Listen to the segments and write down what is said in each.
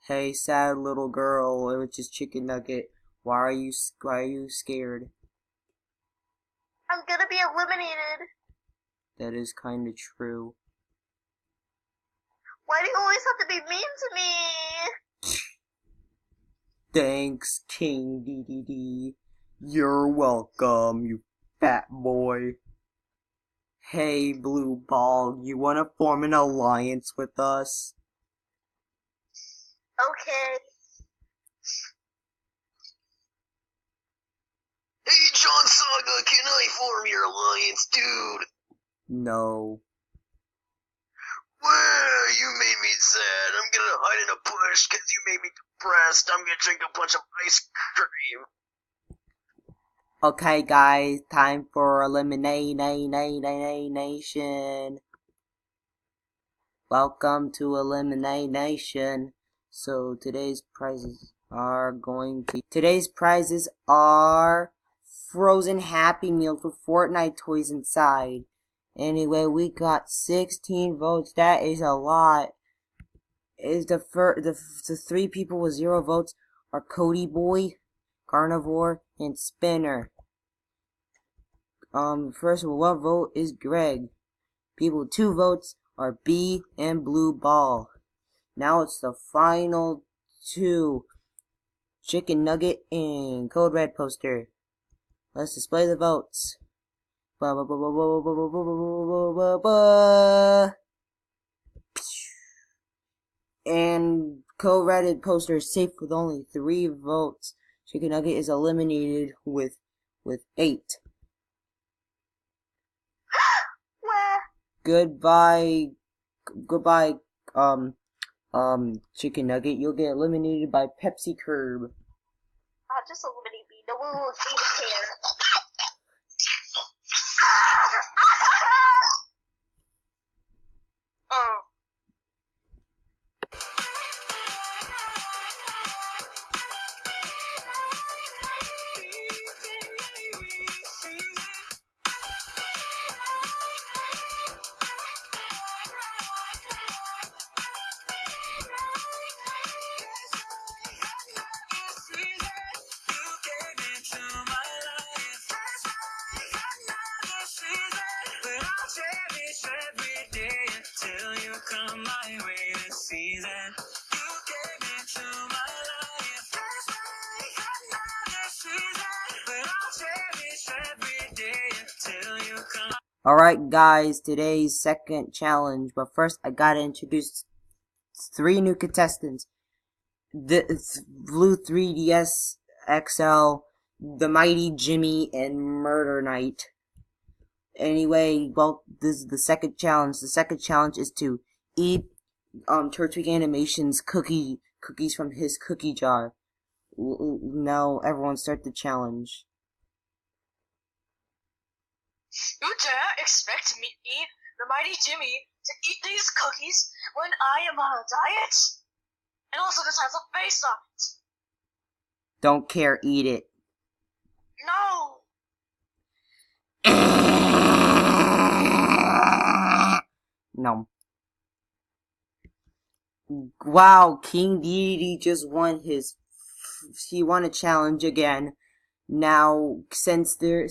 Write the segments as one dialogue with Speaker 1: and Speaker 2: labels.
Speaker 1: Hey, sad little girl, which is Chicken Nugget. Why are you scared?
Speaker 2: I'm gonna be eliminated.
Speaker 1: That is kind of true.
Speaker 2: Why do you always have to be mean to me?
Speaker 1: Thanks, King DDD. You're welcome, you fat boy. Hey, Blue Ball, you wanna form an alliance with us?
Speaker 2: Okay.
Speaker 3: Hey, John Saga, can I form your alliance, dude?
Speaker 1: No.
Speaker 3: Well, you made me sad. I'm gonna hide in a bush because you made me depressed. I'm gonna drink a bunch of ice cream.
Speaker 1: Okay, guys, time for elimination. Welcome to Elimination. So today's prizes are frozen Happy Meals with Fortnite toys inside. Anyway, we got 16 votes. That is a lot. The three people with 0 votes are Cody Boy, Carnivore, and Spinner. First 1 vote is Greg. People with 2 votes are B and Blue Ball. Now it's the final 2. Chicken Nugget and Code Red Poster. Let's display the votes. And Code Red Poster is safe with only 3 votes. Chicken Nugget is eliminated with 8. Goodbye, Chicken Nugget. You'll get eliminated by Pepsi Curb.
Speaker 2: Just eliminate me. No one will even care. Oh.
Speaker 1: Alright guys, today's second challenge, but first I gotta introduce 3 new contestants. The Blue 3DS XL, the Mighty Jimmy, and Murder Knight. Anyway, well, this is the second challenge. The second challenge is to eat Turtwig Animation's cookies from his cookie jar. Now everyone start the challenge.
Speaker 2: You dare expect me, the Mighty Jimmy, to eat these cookies when I am on a diet? And also this has a face on it.
Speaker 1: Don't care, eat it.
Speaker 2: No!
Speaker 1: No. Wow, King Dedede just won he won a challenge again. Now, since the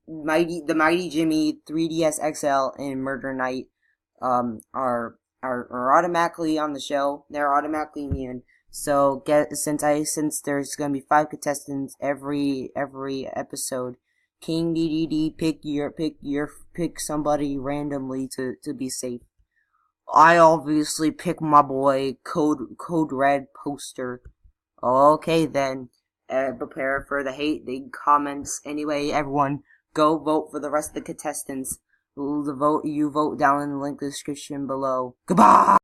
Speaker 1: Mighty Jimmy, 3DS XL, and Murder Knight are automatically on the show, they're automatically immune. So since there's gonna be 5 contestants every episode, King DDD, pick somebody randomly to be safe. I obviously pick my boy Code Red Poster. Okay then. Prepare for the hate, the comments. Anyway, everyone, go vote for the rest of the contestants. You vote down in the link description below. Goodbye!